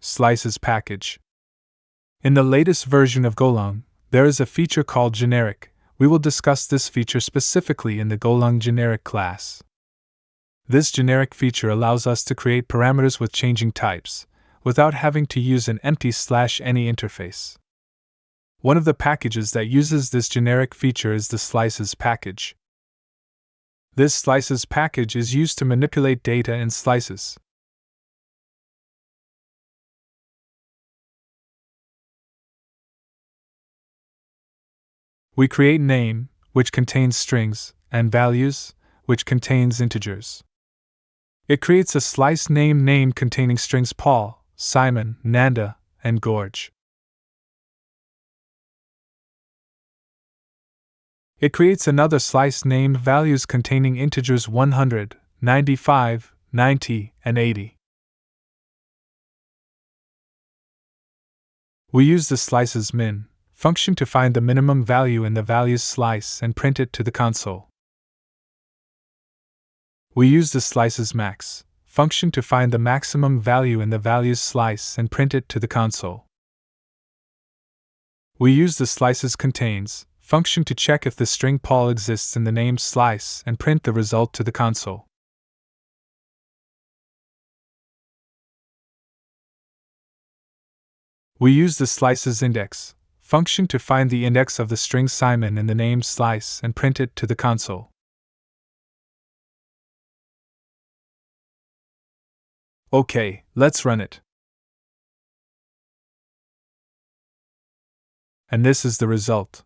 slices package. In the latest version of Golang, there is a feature called generic. We will discuss this feature specifically in the Golang generic class. This generic feature allows us to create parameters with changing types, without having to use an empty /any interface. One of the packages that uses this generic feature is the slices package. This slices package is used to manipulate data in slices. We create name, which contains strings, and values, which contains integers. It creates a slice name containing strings Paul, Simon, Nanda, and George. It creates another slice name values containing integers 100, 95, 90, and 80. We use the slices min function to find the minimum value in the values slice and print it to the console. We use the slices max function to find the maximum value in the values slice and print it to the console. We use the slices contains function to check if the string Paul exists in the name slice and print the result to the console. We use the slices index function to find the index of the string Simon in the name slice and print it to the console. Okay, let's run it. And this is the result.